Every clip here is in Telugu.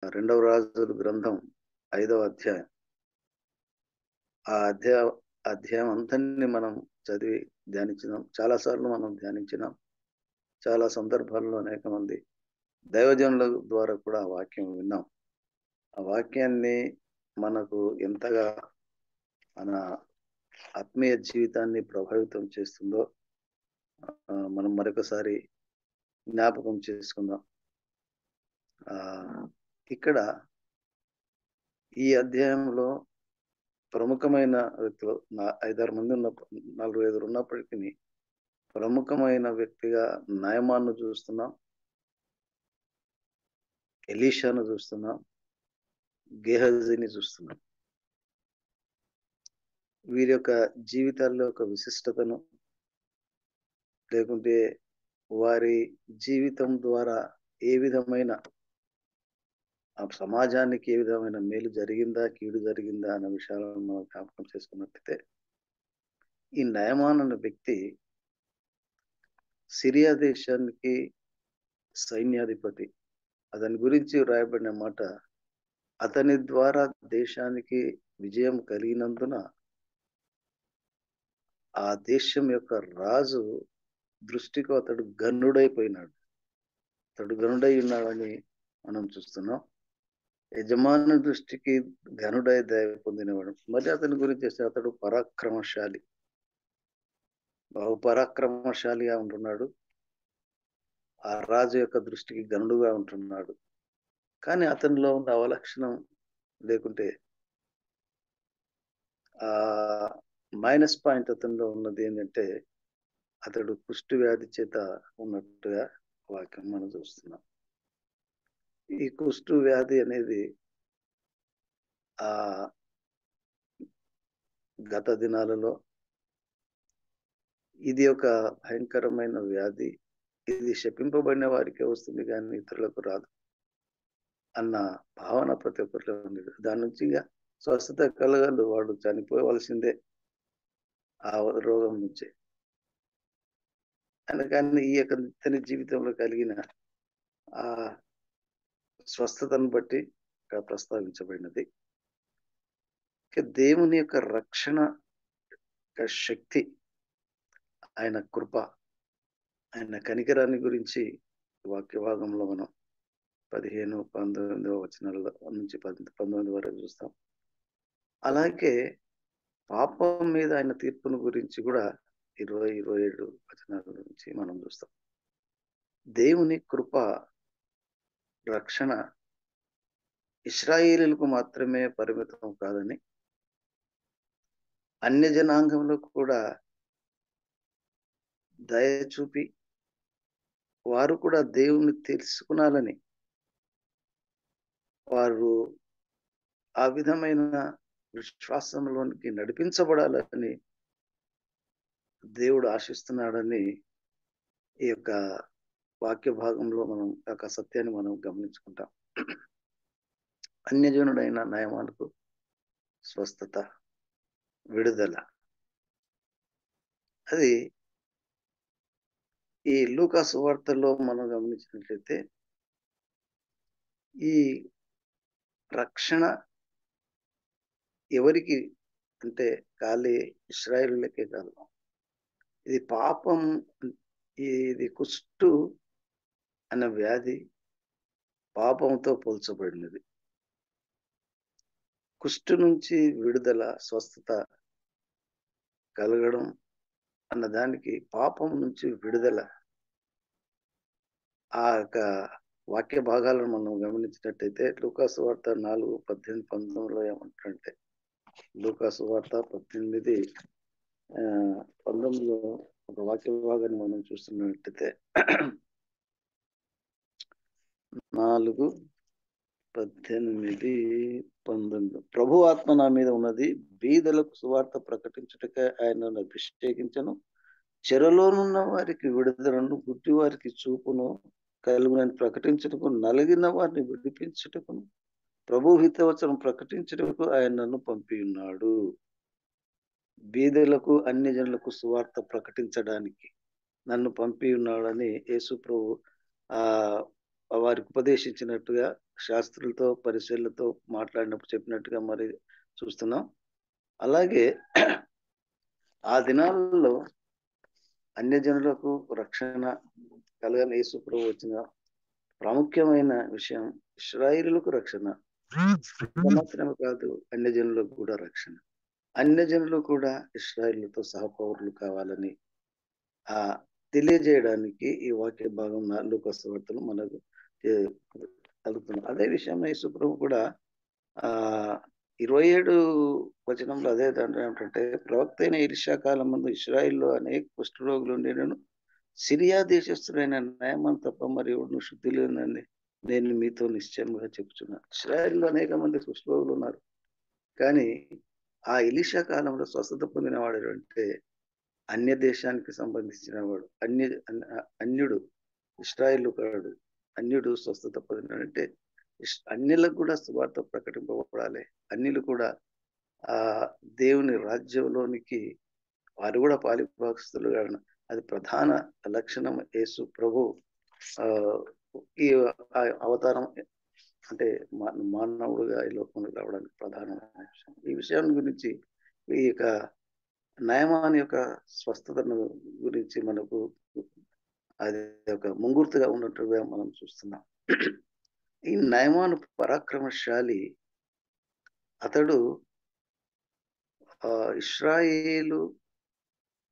రెండవ రాజుల గ్రంథం 5వ అధ్యాయం. ఆ అధ్యాయం అంతని మనం చదివి ధ్యానించినాం. చాలాసార్లు మనం ధ్యానించినాం. చాలా సందర్భాల్లో అనేక మంది దైవజనుల ద్వారా కూడా ఆ వాక్యం విన్నాం. ఆ వాక్యాన్ని మనకు ఎంతగా మన ఆత్మీయ జీవితాన్ని ప్రభావితం చేస్తుందో మనం మరొకసారి జ్ఞాపకం చేసుకుందాం. ఇక్కడ ఈ అధ్యాయంలో ప్రముఖమైన వ్యక్తులు 5-6 మంది ఉన్నప్పుడు, 4-5 ఉన్నప్పటికీ ప్రముఖమైన వ్యక్తిగా నయమాన్ను చూస్తున్నాం, ఎలీషాను చూస్తున్నాం, గేహజీని చూస్తున్నాం. వీరి యొక్క జీవితాల్లో ఒక విశిష్టతను, లేకుంటే వారి జీవితం ద్వారా ఏ విధమైన సమాజానికి ఏ విధమైన మేలు జరిగిందా, కీడు జరిగిందా అన్న విషయాలను మనం జ్ఞాపకం చేసుకున్నట్లయితే, ఈ నయమాన్ అనే వ్యక్తి సిరియా దేశానికి సైన్యాధిపతి. అతని గురించి వ్రాయబడిన మాట, అతని ద్వారా దేశానికి విజయం కలిగినందున ఆ దేశం యొక్క రాజు దృష్టికి అతడు గనుడైపోయినాడు. అతడు గనుడై ఉన్నాడని మనం చూస్తున్నాం. యజమాని దృష్టికి ఘనుడై దయ పొందినవాడు. మరి అతని గురించి చేస్తే అతడు పరాక్రమశాలి, బహు పరాక్రమశాలిగా ఉంటున్నాడు. ఆ రాజు యొక్క దృష్టికి గనుడుగా ఉంటున్నాడు. కానీ అతనిలో ఉన్న అవలక్షణం, లేకుంటే ఆ మైనస్ పాయింట్ అతనిలో ఉన్నది ఏంటంటే, అతడు కుష్టు వ్యాధి చేత ఉన్నట్టుగా వాక్యం మనం చూస్తున్నాం. ఈ కుష్టు వ్యాధి అనేది ఆ గత దినాలలో ఇది ఒక భయంకరమైన వ్యాధి. ఇది శపింపబడిన వారికే వస్తుంది కానీ ఇతరులకు రాదు అన్న భావన ప్రతి ఒక్కరిలో ఉంది. దాని నుంచి స్వస్థత కలగదు, వాడు చనిపోవలసిందే ఆ రోగం నుంచి. అందుకని ఈ యొక్క నిత్య జీవితంలో కలిగిన ఆ స్వస్థతను బట్టి ఇక్కడ ప్రస్తావించబడినది. దేవుని యొక్క రక్షణ శక్తి, ఆయన కృప, ఆయన కనికరాన్ని గురించి వాక్య భాగంలో మనం 15-19 వచనాల నుంచి 19 వరకు చూస్తాం. అలాగే పాపం మీద ఆయన తీర్పును గురించి కూడా 20-27 వచనాల నుంచి మనం చూస్తాం. దేవుని కృప రక్షణ ఇశ్రాయేలులకు మాత్రమే పరిమితం కాదని, అన్య జనాంగంలో కూడా దయ చూపి వారు కూడా దేవుని తెలుసుకునాలని, వారు ఆ విధమైన విశ్వాసంలోనికి నడిపించబడాలని దేవుడు ఆశిస్తున్నాడని ఈ యొక్క వాక్య భాగంలో మనం ఒక సత్యాన్ని మనం గమనించుకుంటాం. అన్యజనుడైన నయమానుకు స్వస్థత, విడుదల, అది ఈ లూకా సువార్తలో మనం గమనించినట్లయితే ఈ రక్షణ ఎవరికి అంటే ఖాళీ ఇశ్రాయేలులకే కాదు. ఇది పాపం, ఇది కుష్టు అనే వ్యాధి పాపంతో పోల్చబడినది. కుష్టు నుంచి విడుదల, స్వస్థత కలగడం అన్న దానికి పాపం నుంచి విడుదల, ఆ యొక్క వాక్య భాగాలను మనం గమనించినట్టయితే లూకా సువార్త 4:18-19లో ఏమంటారంటే, లూకా సువార్త 18-19లో ఒక వాక్య భాగాన్ని మనం చూస్తున్నట్టయితే 4:18-19 ప్రభు ఆత్మ నా మీద ఉన్నది, బీదలకు సువార్త ప్రకటించుటకై ఆయన అభిషేకించను, చెరలోనున్న వారికి విడుదలను, గుడ్డి వారికి చూపును కలుగునని ప్రకటించుటకు, నలిగిన వారిని విడిపించుటకును, ప్రభు హితవచనం ప్రకటించుటకు ఆయన నన్ను పంపి ఉన్నాడు. బీదలకు, అన్య జనులకు సువార్త ప్రకటించడానికి నన్ను పంపి ఉన్నాడని యేసు ప్రభు వారికి ఉపదేశించినట్టుగా శాస్త్రులతో పరిశీలతో మాట్లాడినప్పుడు చెప్పినట్టుగా మరి చూస్తున్నాం. అలాగే ఆ దినాలలో అన్యజనులకు రక్షణ కలగని యేసు ప్రభు వచ్చిన ప్రాముఖ్యమైన విషయం ఇశ్రాయేలులకు రక్షణ. మాత్రమే కాదు, అన్యజనులకు కూడా రక్షణ. అన్యజనులు కూడా ఇశ్రాయేలుతో సహపౌరులు కావాలని ఆ తెలియజేయడానికి ఈ వాక్య భాగం లూకా సువార్తలో మనకు కలుగుతుంది. అదే విషయం యేసు ప్రభు కూడా ఆ 27 వచనంలో అదే దాంట్లో ఏమిటంటే, ప్రవక్త అయిన ఎలీషా కాలం ముందు ఇశ్రాయేల్లో అనేక కుష్ఠరోగులు ఉండేనను, సిరియా దేశస్థుడైన నయమాను తప్ప మరి ఎవడును శుద్ధి లేదని నేను మీతో నిశ్చయంగా చెప్తున్నాను. ఇశ్రాయేల్లో అనేక మంది కుష్ఠరోగులు ఉన్నారు, కానీ ఆ ఎలీషా కాలంలో స్వస్థత పొందిన వాడు అంటే అన్య దేశానికి సంబంధించిన వాడు, అన్యుడు, ఇశ్రాయేలు కాడు, అన్యుడు స్వస్థత పొందినాడంటే అన్యులకు కూడా సువార్త ప్రకటింపబడాలి. అన్యులు కూడా ఆ దేవుని రాజ్యంలోనికి వారు కూడా పాలిభాగస్తులు. అది ప్రధాన లక్షణం. యేసు ప్రభు ఆ ఈ అవతారం అంటే మానవుడుగా ఈ లోకంలో రావడానికి ప్రధానమైన విషయం. ఈ విషయం గురించి ఈ యొక్క నయమాన్ యొక్క స్వస్థతను గురించి మనకు అది ఒక ముంగుర్తుగా ఉన్నట్టుగా మనం చూస్తున్నాం. ఈ నయమాను పరాక్రమశాలి. అతడు ఇశ్రాయేలు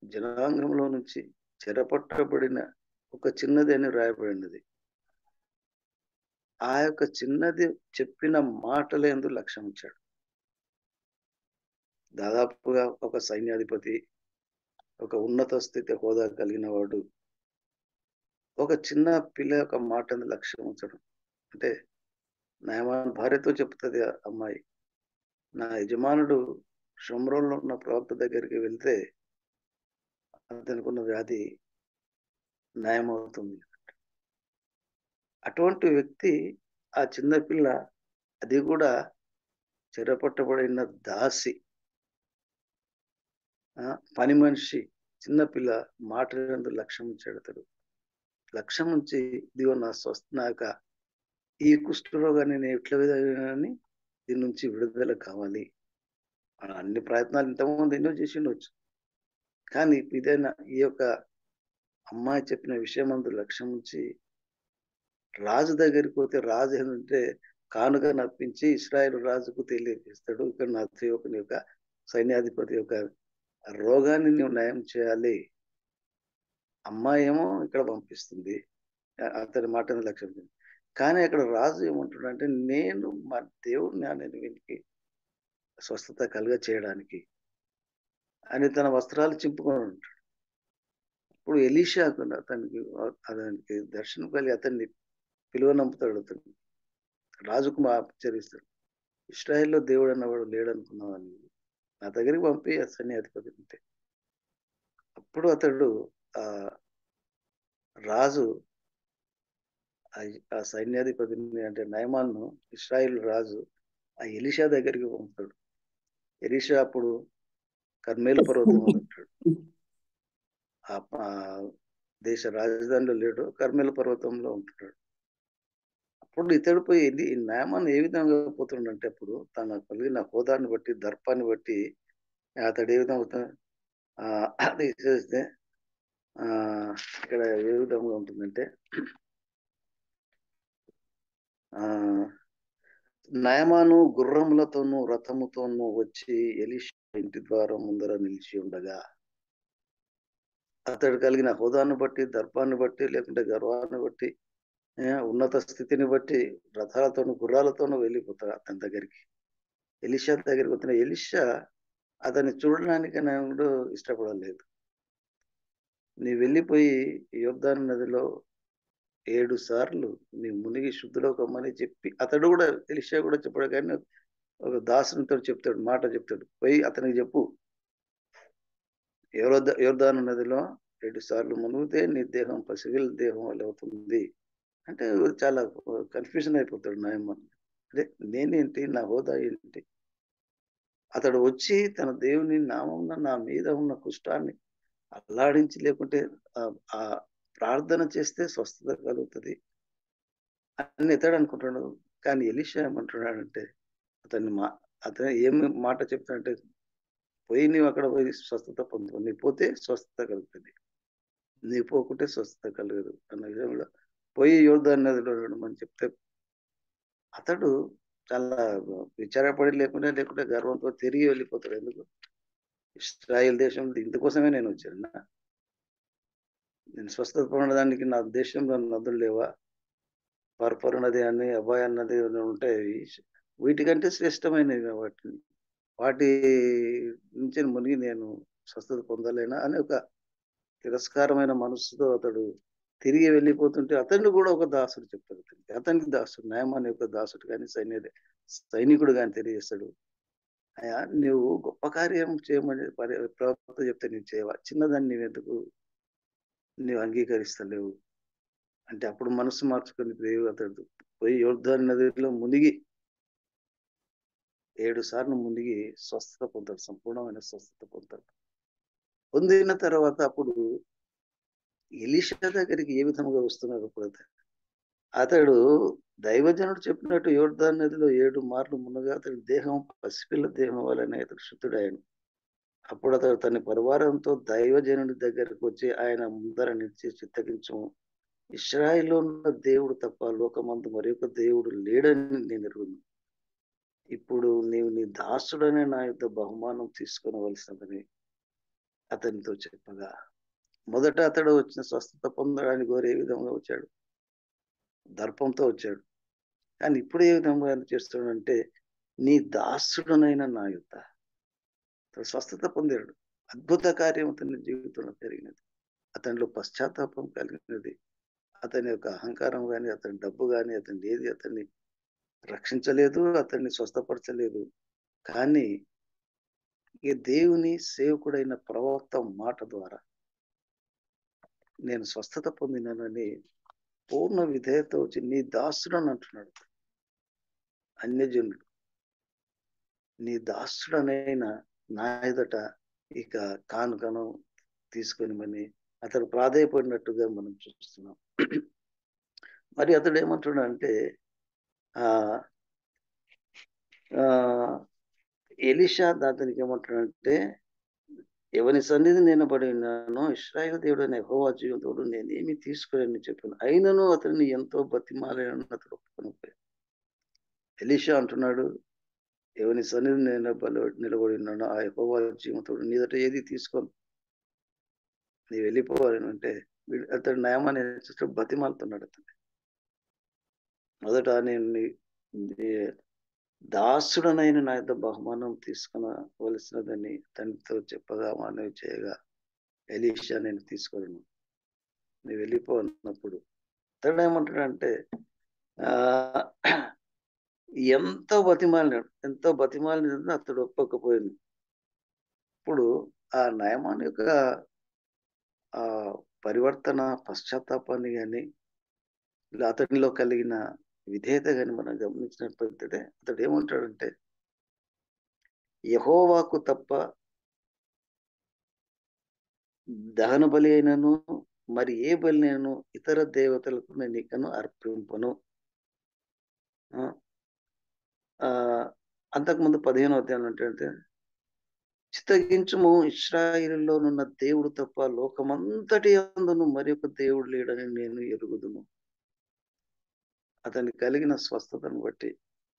జనాంగంలో నుంచి చెరపట్టబడిన ఒక చిన్నది అని రాయబడినది. ఆ యొక్క చిన్నది చెప్పిన మాటలందు లక్ష్యం ఇచ్చాడు. దాదాపుగా ఒక సైన్యాధిపతి, ఒక ఉన్నత స్థితి హోదా కలిగిన వాడు ఒక చిన్న పిల్ల యొక్క మాటను లక్ష్యం ఉంచడం అంటే, నయమాన్ భార్యతో చెప్తుంది అమ్మాయి, నా యజమానుడు షోమ్రోన్లో ఉన్న ప్రవక్త దగ్గరికి వెళ్తే అతనికి వ్యాధి నయమవుతుంది. అటువంటి వ్యక్తి, ఆ చిన్న పిల్ల, అది కూడా చెరపట్టబడిన దాసి, పని మనిషి, చిన్నపిల్ల మాట్లాడేందుకు లక్ష్యం ఉంచాడు. అతడు లక్ష్యం ఉంచి, ఇదిగో నా స్వస్థనాక ఈ కుష్ఠరోగాన్ని నేను ఎట్లా విధాని దీని నుంచి విడుదల కావాలి. అన్ని ప్రయత్నాలు ఇంతకుముందు ఎన్నో చేసి ఉండొచ్చు, కానీ ఇదైనా ఈ యొక్క అమ్మాయి చెప్పిన విషయం అందు లక్ష్యం ఉంచి రాజు దగ్గరికి పోతే, రాజు ఏంటంటే కానుక నప్పించి ఇశ్రాయేలు రాజుకు తెలియజేస్తాడు, ఇక్కడ నా సేవకుని యొక్క సైన్యాధిపతి యొక్క రోగాన్ని నువ్వు నయం చేయాలి. అమ్మాయి ఏమో ఇక్కడ పంపిస్తుంది, అతని మాటని లక్ష్యం. కానీ అక్కడ రాజు ఏమంటున్నాడంటే, నేను మా దేవుడిని నేను వీనికి స్వస్థత కలుగ చేయడానికి అని తన వస్త్రాలు చింపుకొని ఉంటాడు. ఇప్పుడు ఎలీషా అతనికి దర్శనం కలిగి అతన్ని పిలువనంపుతాడు. అతన్ని రాజుకు ఆచరిస్తాడు. ఇశ్రాయేల్లో దేవుడు అన్నవాడు లేడనుకున్నావని నా దగ్గరికి పంపి ఆ సైన్యాధిపతి ఉంటే, అప్పుడు అతడు ఆ రాజు ఆ సైన్యాధిపతిని అంటే నయమాన్ను, ఇశ్రాయేల్ రాజు ఆ ఎలీషా దగ్గరికి పంపుతాడు. ఎలీషా అప్పుడు కర్మేలు పర్వతం ఉంటాడు, ఆ దేశ రాజధానిలో లేడు, కర్మేలు పర్వతంలో ఉంటున్నాడు. అప్పుడు ఇతడు పోయి ఈ నయమాన్ ఏ విధంగా పోతుండంటే, అప్పుడు తన కలిగిన హోదాన్ని బట్టి, దర్పాన్ని బట్టి అతడు ఏ విధంగా అది చేస్తే ఇక్కడ ఏ విధంగా ఉంటుందంటే, నయమాను గుర్రములతోనూ రథముతోనూ వచ్చి ఎలీషా ఇంటి ద్వారం ముందర నిలిచి ఉండగా, అతడు కలిగిన హోదాన్ని బట్టి, దర్పాన్ని బట్టి, లేకుంటే గర్వాన్ని బట్టి, ఉన్నత స్థితిని బట్టి రథాలతోనూ గుర్రాలతోనూ వెళ్ళిపోతాడు అతని దగ్గరికి. ఎలీషా దగ్గరికి వచ్చిన ఎలీషా అతన్ని చూడడానికి నేను ఇష్టపడలేదు. నీ వెళ్ళిపోయి యోర్దాను నదిలో 7 సార్లు నీ మునిగి శుద్ధిలో కమ్మని చెప్పి, అతడు కూడా ఎలీషా కూడా చెప్పాడు, కానీ ఒక దాసునితో చెప్తాడు, మాట చెప్తాడు, పోయి అతనికి చెప్పు, యోర్దాను నదిలో 7 సార్లు మునిగితే నీ దేహం పసివిల దేహం వల్ల అవుతుంది అంటే చాలా కన్ఫ్యూజన్ అయిపోతాడు నయమాన్. అంటే నేనేంటి, నా హోదా ఏంటి? అతడు వచ్చి తన దేవుని నామం నా మీద ఉన్న కుష్ఠాన్ని అల్లాడించి, లేకుంటే ఆ ప్రార్థన చేస్తే స్వస్థత కలుగుతుంది అని ఇతడు అనుకుంటాడు. కానీ ఎలీషా ఏమంటున్నాడంటే అతన్ని అతను ఏమి మాట చెప్తాడంటే, పోయి నీవు అక్కడ పోయి స్వస్థత పొందుకో, నీవు పోతే స్వస్థత కలుగుతుంది, నీవు పోకుంటే స్వస్థత కలగదు అన్న విధంలో పోయి యోర్దాను నదిలో నడవమని చెప్తే అతడు చాలా విచారపడి లేకుంటే గర్వంతో తిరిగి వెళ్ళిపోతాడు. ఎందుకు? ఇస్రాయేల్ దేశం ఇందుకోసమే నేను వచ్చాను, నేను స్వస్థత పొందడానికి నా దేశంలో నదులు లేవా? పర్పరు నది అని అభయ నది అని ఉంటాయి, వీటికంటే శ్రేష్టమైనవి వాటి నుంచి మునిగి నేను స్వస్థత పొందలేనా అని ఒక తిరస్కారమైన మనస్సుతో అతడు తిరిగి వెళ్ళిపోతుంటే అతన్ని కూడా ఒక దాసుడు చెప్తాడు. అతనికి దాసుడు, న్యాయమాన్ యొక్క దాసుడు కానీ సైనికుడు కానీ తెలియజేస్తాడు, అయ్యా నువ్వు గొప్ప కార్యం చేయమని ప్రవక్త చెప్తే నువ్వు చేయవా? చిన్నదాన్ని నువ్వెందుకు నువ్వు అంగీకరిస్తలేవు అంటే అప్పుడు మనసు మార్చుకొని అతడు పోయి యోర్దాను నదిలో మునిగి 7 సార్లు మునిగి స్వస్థత పొందాడు, సంపూర్ణమైన స్వస్థత పొందాడు. పొందిన తర్వాత అప్పుడు ఎలీషా దగ్గరికి ఏ విధంగా వస్తున్నాడు? అప్పుడు అతడు దైవజనుడు చెప్పినట్టు యోర్దాను నదిలో 7 మార్లు మునగా అతడి దేహం పసిపిల్ల దేహం వలన అతడు శుద్ధుడాయను. అప్పుడు అతడు తన పరివారంతో దైవజనుడి దగ్గరకు వచ్చి ఆయన ముందర నిలిచి చిత్తగించము, ఇశ్రాయేలులో ఉన్న దేవుడు తప్ప లోకమందు మరొక దేవుడు లేడని నేను ఎరుగుదును. ఇప్పుడు నీవు నీ దాసుడనే నా యొక్క బహుమానం తీసుకొనవలసినదని అతనితో చెప్పగా, మొదట అతడు వచ్చిన స్వస్థత పొందడానికి కోరే విధంగా వచ్చాడు, దర్పంతో వచ్చాడు. కానీ ఇప్పుడు ఏ విధంగా చేస్తున్నాడంటే, నీ దాసుడనైన నా యొక్క స్వస్థత పొందాడు. అద్భుత కార్యం అతని జీవితంలో జరిగినది. అతనిలో పశ్చాత్తాపం కలిగినది. అతని యొక్క అహంకారం కానీ, అతని డబ్బు కానీ, అతన్ని రక్షించలేదు, అతన్ని స్వస్థపరచలేదు. కానీ ఈ దేవుని సేవకుడైన ప్రవక్త మాట ద్వారా నేను స్వస్థత పొందినానని పూర్ణ విధేయత వచ్చి నీ దాసుడని అంటున్నాడు. అన్యజనుడు నీ దాసుడనైనా నా ఎదుట ఇక కానుకను తీసుకొని అతడు ప్రాధేయపడినట్టుగా మనం చూస్తున్నాం. మరి అతడు ఏమంటున్నాడంటే, ఎలీషా అతనికి ఏమంటున్నాడంటే, ఎవని సన్నిధి నేను పడి ఉన్నానో ఇశ్రాయేలు దేవుడు అనే యెహోవా జీవితోడు నేనేమి తీసుకుని చెప్పాను, అయినను అతన్ని ఎంతో బతిమాలను అతడు ఒప్పుకొని. ఎలీషా అంటున్నాడు, ఎవని సన్నిధి నేను నిలబడి ఉన్నానో ఆ యెహోవా జీవితోడు నీ ఎదుట ఏది తీసుకోను, నీ వెళ్ళిపోవాలని అంటే అతడు నయమాన్ని బతిమాలుతున్నాడు. అతను మొదట నేను దాసుడనైన నా యొక్క బహుమానం తీసుకునవలసినదని తండ్రితో చెప్పగా మనవి చేయగా, ఎలీషా నేను తీసుకోను, నువ్వు వెళ్ళిపో అన్నప్పుడు అతడు ఏమంటాడంటే, ఎంతో బతిమాలినాడు అతడు ఒప్పకపోయింది. ఇప్పుడు ఆ నయమాన్ యొక్క ఆ పరివర్తన, పశ్చాత్తాపాన్ని కానీ అతనిలో కలిగిన విధేయత కానీ మనం గమనించినట్లయితే అతడు ఏమంటాడంటే, యెహోవాకు తప్ప దహన బలి అయినను మరి ఏ బలి నేను ఇతర దేవతలకు నేను ఇకను అర్పింపను. అంతకుముందు 15వ అధ్యాయం ఏంటంటే, చిత్తగించుము, ఇశ్రాయేలులోనున్న దేవుడు తప్ప లోకమంతటి యందును మరి ఒక దేవుడు లేడని నేను ఎరుగుదును. అతనికి కలిగిన స్వస్థతను బట్టి,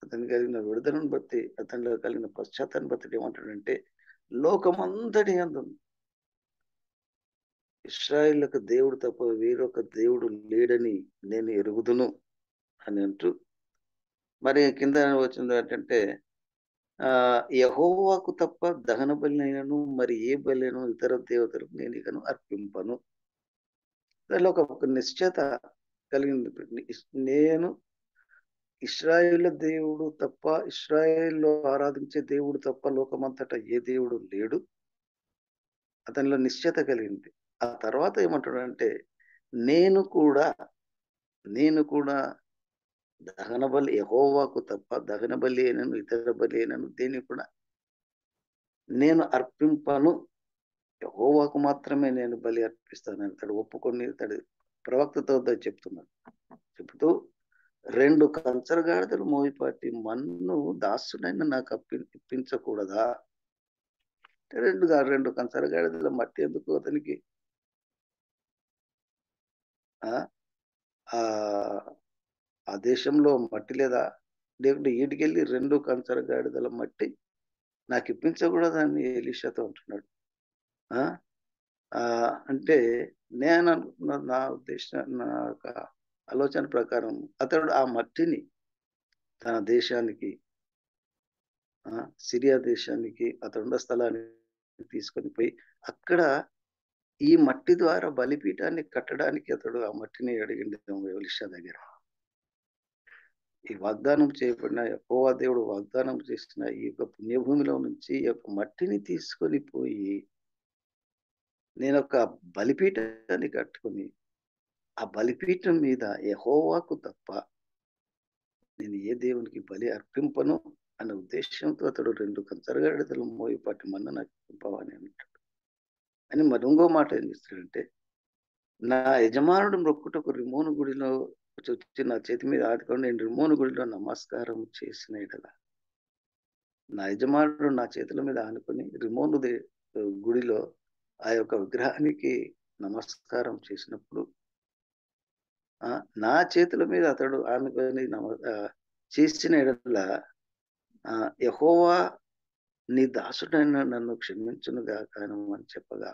అతనికి కలిగిన విడుదలను బట్టి, అతనిలో కలిగిన పశ్చాత్తాన్ని బట్టి ఏమంటాడంటే, లోకమంతటి యందు ఇశ్రాయేలుకు దేవుడు తప్ప వేరొక దేవుడు లేడని నేను ఎరుగుదును అని అంటూ, మరి కింద వచ్చింది ఏంటంటే, యెహోవాకు తప్ప దహన బలినైనను మరి ఏ బలినైనా ఇతర దేవతలకు నేను ఇకను అర్పింపను. దానిలో ఒక నిశ్చయత కలిగింది. నేను ఇశ్రాయేలు దేవుడు తప్ప, ఇశ్రాయేల్లో ఆరాధించే దేవుడు తప్ప లోకమంతటా ఏ దేవుడు లేడు. అతనిలో నిశ్చయత కలిగింది. ఆ తర్వాత ఏమంటాడంటే, నేను కూడా దహన బలి యెహోవాకు తప్ప దహన బలి అయినను ఇతర బలి అయినను దేన్ని కూడా నేను అర్పింపను, యెహోవాకు మాత్రమే నేను బలి అర్పిస్తానని అతడు ఒప్పుకొని అతడు ప్రవక్తతో చెప్తున్నాడు. చెబుతూ 2 కంచరగాడిదలు మోయిపాటి మన్ను దాసుడైన నాకు ఇప్పించకూడదా? రెండు కంచరగాడిదల మట్టి ఎందుకు అతనికి? ఆ ఆ ఆ దేశంలో మట్టి లేదా? లేకుంటే ఈటికెళ్ళి 2 కంచరగాడిదల మట్టి నాకు ఇప్పించకూడదని ఎలీషాతో అంటున్నాడు. ఆ అంటే నేను అనుకున్న నా ఉద్దేశం, నా యొక్క ఆలోచన ప్రకారం అతడు ఆ మట్టిని తన దేశానికి, సిరియా దేశానికి, అతడున్న స్థలానికి తీసుకొని పోయి అక్కడ ఈ మట్టి ద్వారా బలిపీఠాన్ని కట్టడానికి అతడు ఆ మట్టిని అడిగిండేమో ఎలీషా దగ్గర. ఈ వాగ్దానం చేయబడిన యెహోవా దేవుడు వాగ్దానం చేసిన ఈ యొక్క పుణ్యభూమిలో నుంచి ఈ యొక్క మట్టిని తీసుకొని పోయి నేనొక బలిపీఠాన్ని కట్టుకొని ఆ బలిపీఠం మీద యెహోవాకు తప్ప నేను ఏ దేవునికి బలి అర్పింపను అన్న ఉద్దేశంతో అతడు 2 కంచరగాడిదలు మోయిపాటి మన్ను నాకు పంపవని అంటాడు. అని మరి ఇంకో మాట ఏం చేస్తాడంటే, నా యజమానుడు మొక్కుటకు రిమోను గుడిలో వచ్చి నా చేతి మీద ఆడుకొని నేను రిమోను గుడిలో నమస్కారం చేసిన ఎడల, నా యజమానుడు నా చేతుల మీద ఆనుకొని రిమోను గుడిలో ఆ యొక్క విగ్రహానికి నమస్కారం చేసినప్పుడు, నా చేతుల మీద అతడు ఆనుకొని చేసిన ఎడల యెహోవా నీ దాసుడైన నన్ను క్షమించును గాక అని చెప్పగా,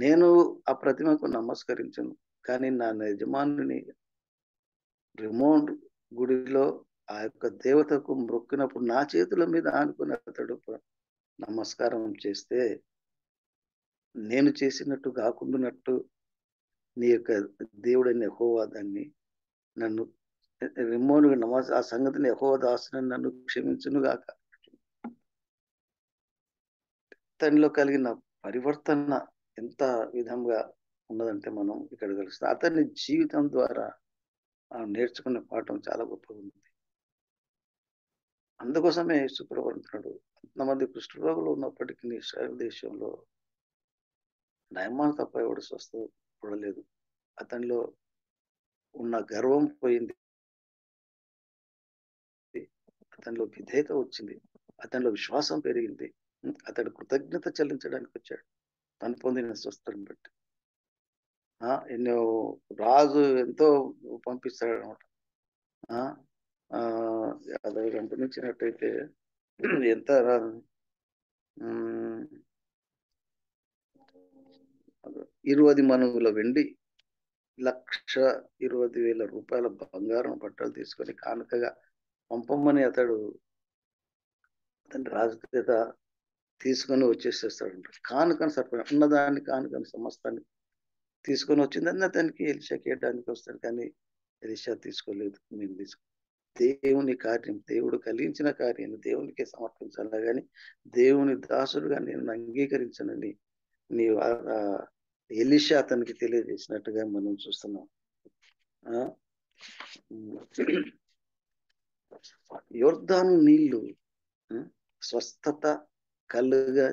నేను ఆ ప్రతిమకు నమస్కరించను, కానీ నా యజమానుని రిమోన్ గుడిలో ఆ యొక్క దేవతకు మొక్కినప్పుడు నా చేతుల మీద ఆనుకుని అతడు నమస్కారం చేస్తే, నేను చేసినట్టు కాకుండానట్టు నీ యొక్క దేవుడైన యెహోవా దాన్ని నన్ను రిమోను ఆ సంగతిని యెహోవా దాసుడని నన్ను క్షమించును గాక. అతనిలో కలిగిన పరివర్తన ఎంత విధంగా ఉన్నదంటే మనం ఇక్కడ తెలుస్తుంది. అతని జీవితం ద్వారా నేర్చుకున్న పాఠం చాలా గొప్పగా ఉంది. అందుకోసమే యేసుప్రభు అంటున్నాడు, అంతమంది కుష్ఠరోగులు ఉన్నప్పటికీ ఇశ్రాయేలు దేశంలో నయమాను తప్ప ఎవడు స్వస్థపడలేదు. అతనిలో ఉన్న గర్వం పోయింది, అతనిలో విధేయత వచ్చింది, అతనిలో విశ్వాసం పెరిగింది. అతడు కృతజ్ఞత చెల్లించడానికి వచ్చాడు తను పొందిన స్వస్థతను బట్టి. ఎన్నో రాజు ఎంతో పంపిస్తాడు అనమాట. అది గమనించినట్టయితే ఎంత 20 మణుగుల వెండి, 1,20,000 రూపాయల బంగారం బట్టలు తీసుకొని కానుకగా పంపమని అతని రాజు చేత తీసుకొని వచ్చేసేస్తాడు. కానుకను సరిపోయిన ఉన్నదాన్ని కానుకను సమస్తాన్ని తీసుకొని వచ్చిందని అతనికి ఎలీషాకి ఇవ్వడానికి వస్తాడు. కానీ ఎలీషా తీసుకోలేదు. నేను తీసుకో దేవుని కార్యం, దేవుడు కలిగించిన కార్యాన్ని దేవునికే సమర్పించాలా కానీ దేవుని దాసుడుగా నేను అంగీకరించనని నీవు ఎలీషా అతనికి తెలియజేసినట్టుగా మనం చూస్తున్నాం. యొర్దాను నీళ్లు స్వస్థత కలుగా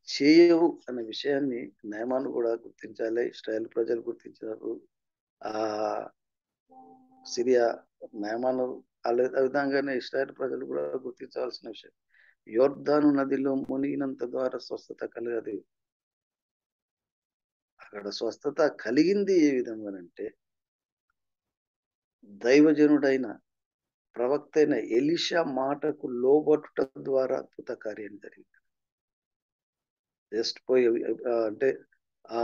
చేయవు అనే విషయాన్ని నయమాను కూడా గుర్తించాలి. ఇశ్రాయేల్ ప్రజలు గుర్తించారు. సిరియా నయమాను ఆ విధంగానే ఇశ్రాయేల్ ప్రజలు కూడా గుర్తించవలసిన విషయం. యొర్దాను నదిలో మునిగినంత ద్వారా స్వస్థత కలగదు. అక్కడ స్వస్థత కలిగింది ఏ విధంగానంటే, దైవజనుడైన ప్రవక్త అయిన ఎలీషా మాటకు లోబట్టుట ద్వారా అద్భుత కార్యం జరిగింది. జస్ట్ పోయి అంటే ఆ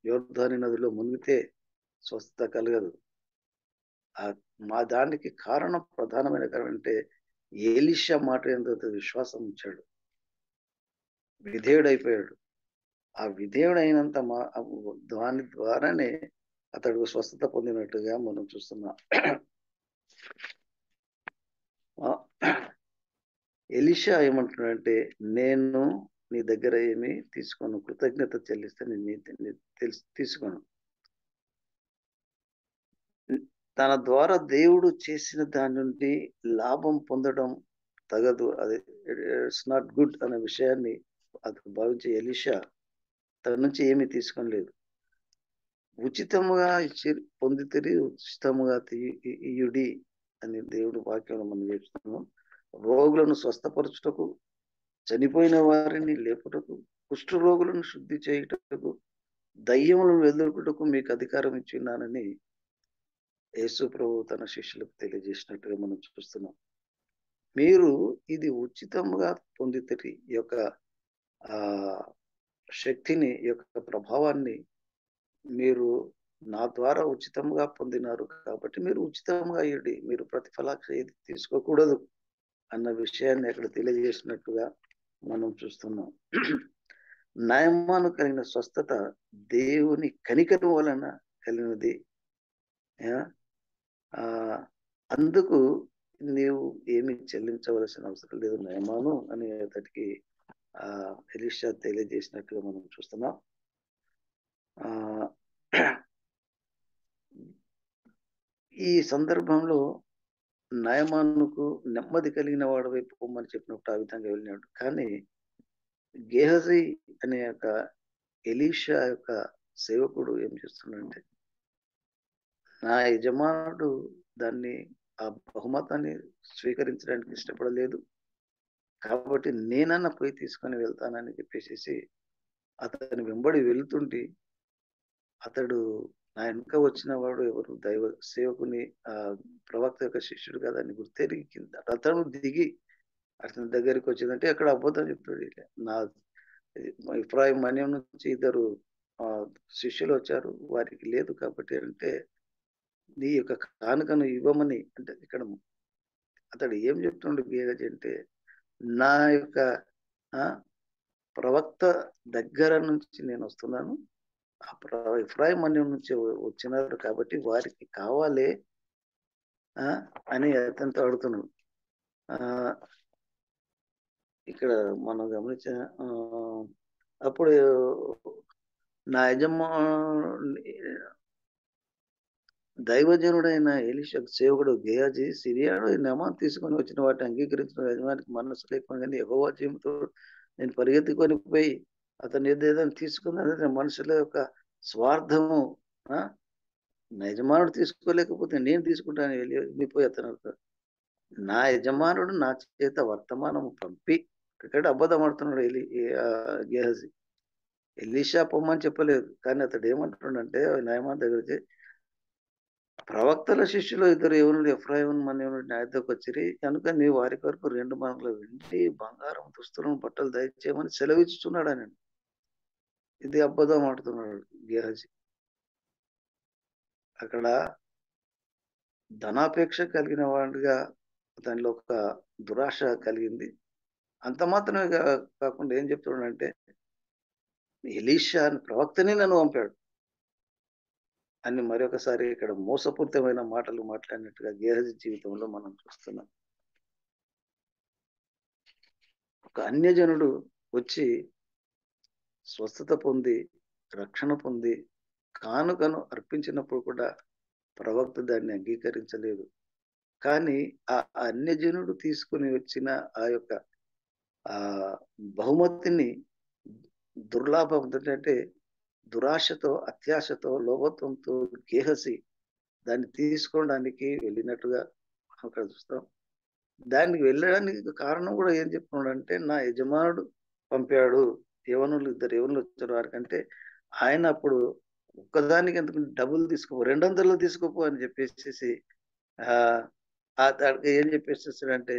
యొర్దాను నదిలో మునిగితే స్వస్థత కలగదు. మా దానికి కారణం, ప్రధానమైన కారణం అంటే ఎలీషా మాట ఎంత విశ్వాసం ఉంచాడు, విధేయుడైపోయాడు. ఆ విధేయుడైనంత దాని ద్వారానే అతడు స్వస్థత పొందినట్టుగా మనం చూస్తున్నాం. ఎలీషా ఏమంటున్నాడంటే, నేను నీ దగ్గర ఏమి తీసుకోను, కృతజ్ఞత చెల్లిస్తే నేను తీసుకోను. తన ద్వారా దేవుడు చేసిన దాని నుండి లాభం పొందడం తగదు, అది ఇట్స్ నాట్ గుడ్ అనే విషయాన్ని అది భావించే ఎలీషా తన నుంచి ఏమీ తీసుకోలేదు. ఉచితముగా ఇచ్చి పొందితిరి ఉచితముగా ఇయుడి అని దేవుడి వాక్యంలో మనం చెప్తున్నాం. రోగులను స్వస్థపరచుటకు, చనిపోయిన వారిని లేపుటకు, కుష్ఠ రోగులను శుద్ధి చేయుటకు, దయ్యములను వెదొరుకుటకు మీకు అధికారం ఇచ్చిన్నానని యేసు ప్రభు తన శిష్యులకు తెలియజేసినట్టుగా మనం చూస్తున్నాం. మీరు ఇది ఉచితముగా పొందితిరి. ఈ యొక్క ఆ శక్తిని, ఈ యొక్క ప్రభావాన్ని మీరు నా ద్వారా ఉచితంగా పొందినారు కాబట్టి మీరు ఉచితంగా ఇయ్యండి. మీరు ప్రతిఫలాక్ష ఏది తీసుకోకూడదు అన్న విషయాన్ని అక్కడ తెలియజేసినట్టుగా మనం చూస్తున్నాం. నయమాను కలిగిన స్వస్థత దేవుని కనికరం వలన కలిగినది. ఆ, ఆ, అందుకు నీవు ఏమి చెల్లించవలసిన అవసరం లేదు నయమాను అని అతడికి ఎలీషా తెలియజేసినట్టుగా మనం చూస్తున్నాం. ఆ ఈ సందర్భంలో నయమానుకు నెమ్మది కలిగిన వాడి వైపు పొమ్మని చెప్పినప్పుడు ఆ విధంగా వెళ్ళినాడు. కానీ గేహజీ అనే యొక్క ఎలీషా యొక్క సేవకుడు ఏం చేస్తున్నాడంటే, నా యజమానుడు దాన్ని ఆ బహుమతాన్ని స్వీకరించడానికి ఇష్టపడలేదు కాబట్టి నేనన్నా పోయి తీసుకొని వెళ్తానని చెప్పేసి అతని వెంబడి వెళ్తుంటే అతడు నా వెనుక వచ్చిన వాడు ఎవరు దైవ సేవకుని ఆ ప్రవక్త యొక్క శిష్యుడు కదా అని గుర్తెరిగి కింద అతను దిగి అతని దగ్గరికి వచ్చిందంటే అక్కడ అబద్ధం చెప్తాడు. నా ఇఫ్రాయిం మన్యం నుంచి ఇద్దరు ఆ శిష్యులు వచ్చారు, వారికి లేదు కాబట్టి అంటే నీ యొక్క కానుకను ఇవ్వమని అంటే ఇక్కడ అతడు ఏం చెప్తుండే గేగజి అంటే నా యొక్క ఆ ప్రవక్త దగ్గర నుంచి నేను వస్తున్నాను, ఇఫ్రాయిం మన్యం నుంచి వచ్చినారు కాబట్టి వారికి కావాలి అని అతనితో అడుగుతున్నాడు. ఇక్కడ మనం గమనించిన అప్పుడు నా యజమా దైవజనుడైన ఎలీషా సేవకుడు గేయాజీ సిరియాను నమాజ్ తీసుకొని వచ్చిన వాటిని అంగీకరించిన యజమానికి మనసు లేకుండా కానీ యెహోవా జీవంతో నేను పరిగెత్తుకొని పోయి అతని ఏదైనా తీసుకుందని మనుషుల యొక్క స్వార్థము నా యజమానుడు తీసుకోలేకపోతే నేను తీసుకుంటాను వెళ్ళిపోయి అతను నా యజమానుడు నా చేత వర్తమానం పంపి ఇక్కడ అబద్ధం ఆడుతున్నాడు గేహజీ. ఎలీషా పొమ్మని చెప్పలేదు కానీ అతడు ఏమంటున్నాడంటే నయమాన్ దగ్గరికి ప్రవక్తల శిష్యులు ఇద్దరు ఎవరు ఎఫ్రాయిం మన్యుడు నా యొద్దకు వచ్చిరి కనుక నీ వారి వరకు 2 మనముల వెండి బంగారం దుస్తులను బట్టలు దయచేయమని సెలవిచ్చుచున్నాడు అని. ఇది అబద్ధం ఆడుతున్నాడు గేహజీ. అక్కడ ధనాపేక్ష కలిగిన వాడిగా దానిలో ఒక దురాశ కలిగింది. అంత మాత్రమే కాకుండా ఏం చెప్తున్నాడంటే ఎలీషా ప్రవక్తనే నన్ను పంపాడు అని మరొకసారి ఇక్కడ మోసపూరితమైన మాటలు మాట్లాడినట్టుగా గేహజీ జీవితంలో మనం చూస్తున్నాం. ఒక అన్యజనుడు వచ్చి స్వస్థత పొంది రక్షణ పొంది కానుకను అర్పించినప్పుడు కూడా ప్రవక్త దాన్ని అంగీకరించలేదు. కానీ ఆ అన్యజనుడు తీసుకుని వచ్చిన ఆ యొక్క ఆ బహుమతిని దుర్లాభం అంటే దురాశతో అత్యాశతో లోభత్వంతో గేహసి దాన్ని తీసుకోవడానికి వెళ్ళినట్టుగా అక్కడ చూస్తాం. దానికి వెళ్ళడానికి కారణం కూడా ఏం చెప్తున్నాడు అంటే నా యజమానుడు పంపాడు, ఇద్దరు యవనులు వచ్చారు వారికంటే ఆయన అప్పుడు ఒక్కదానికి ఎందుకు డబ్బులు తీసుకోపో 200 తీసుకోపో అని చెప్పేసి ఏం చెప్పేసేసాడంటే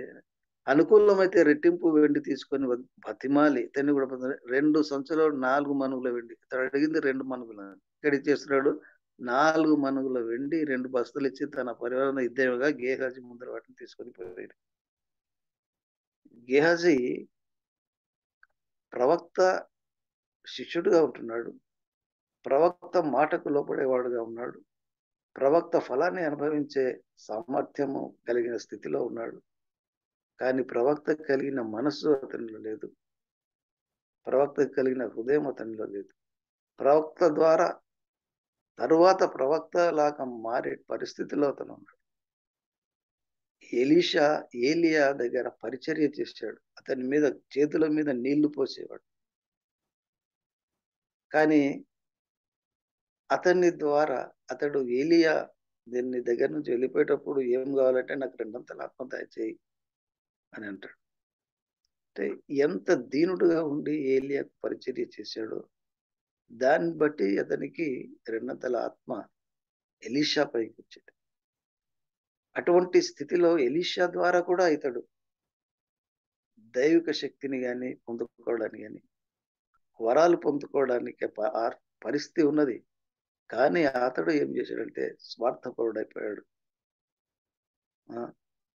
అనుకూలమైతే రెట్టింపు వెండి తీసుకొని బతిమాలి ఇతన్ని కూడా 2 సంచులు 4 మనుగుల వెండి, ఇతడు అడిగింది 2 మనుగులు, ఇక్కడ ఇచ్చేస్తున్నాడు 4 మనుగుల వెండి 2 బస్తలు ఇచ్చి తన పరివారం ఇద్దేగా గేహాజీ ముందర వాటిని తీసుకొని పోయాడు. గేహాజీ ప్రవక్త శిష్యుడుగా ఉంటున్నాడు, ప్రవక్త మాటకు లోపడేవాడుగా ఉన్నాడు, ప్రవక్త ఫలాన్ని అనుభవించే సామర్థ్యము కలిగిన స్థితిలో ఉన్నాడు. కానీ ప్రవక్త కలిగిన మనస్సు అతనిలో లేదు, ప్రవక్త కలిగిన హృదయం అతనిలో లేదు. ప్రవక్త ద్వారా తరువాత ప్రవక్త లాగా మారే పరిస్థితిలో అతను ఉన్నాడు. ఎలీషా ఏలియా దగ్గర పరిచర్య చేశాడు, అతని మీద చేతుల మీద నీళ్లు పోసేవాడు. కానీ అతని ద్వారా అతడు ఏలియా దీన్ని దగ్గర నుంచి వెళ్ళిపోయేటప్పుడు ఏం కావాలంటే నాకు రెండంతల ఆత్మ దయచేయి అని అంటాడు. అంటే ఎంత దీనుడుగా ఉండి ఏలియాకు పరిచర్య చేశాడో దాన్ని బట్టి అతనికి రెండంతల ఆత్మ ఎలీషా పైకి వచ్చింది. అటువంటి స్థితిలో ఎలీషా ద్వారా కూడా ఇతడు దైవిక శక్తిని గాని పొందుకోవడానికి గాని వరాలు పొందుకోవడానికి పరిస్థితి ఉన్నది. కానీ అతడు ఏం చేశాడంటే స్వార్థపరుడైపోయాడు.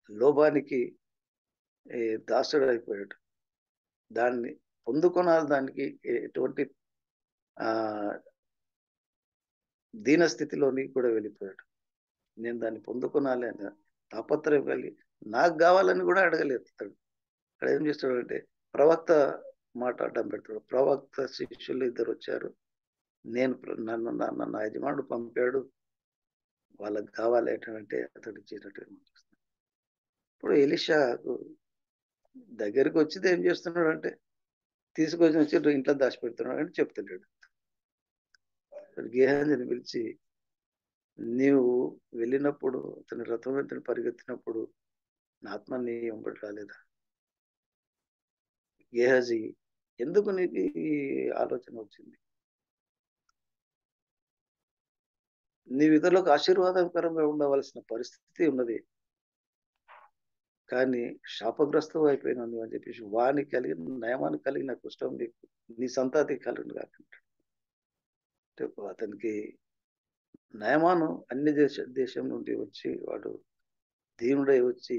లోభానికి దాసుడైపోయాడు. దాన్ని పొందుకొనాలి, దానికి ఎటువంటి ఆ దీన స్థితిలోని కూడా వెళ్ళిపోయాడు. నేను దాన్ని పొందుకొనాలి అని తాపత్రయం కలిగి నాకు కావాలని కూడా అడగలేదు అతడు. అక్కడ ఏం చేస్తాడంటే ప్రవక్త మాట అడ్డం పెడతాడు. ప్రవక్త శిష్యులు ఇద్దరు వచ్చారు. నన్ను నా యజమానుడు పంపాడు, వాళ్ళకి కావాలి అంటే అతడు ఇచ్చేటట్టుగా చూస్తాడు. ఇప్పుడు ఎలీషాకు దగ్గరికి వచ్చింది ఏం చేస్తున్నాడు అంటే తీసుకొచ్చి వచ్చి ఇంట్లో దాచిపెడుతున్నాడు అని చెప్తున్నాడు. గేహాజీని పిలిచి నీవు వెళ్ళినప్పుడు అతని రథం వెంటనే పరిగెత్తినప్పుడు నా ఆత్మ నీ వెంబడి రాలేదా? గేహాజీ ఎందుకు నీకు ఈ ఆలోచన వచ్చింది? నీ ఇతరులకు ఆశీర్వాదకరంగా ఉండవలసిన పరిస్థితి ఉన్నది, కానీ శాపగ్రస్తం అయిపోయినాను అని చెప్పేసి వానికి కలిగిన నయమానికి కలిగిన కుష్టం నీకు నీ సంతతి కలిగిన కాకుండా అతనికి నయమాను అన్ని దేశం నుండి వచ్చి వాడు దీనుడై వచ్చి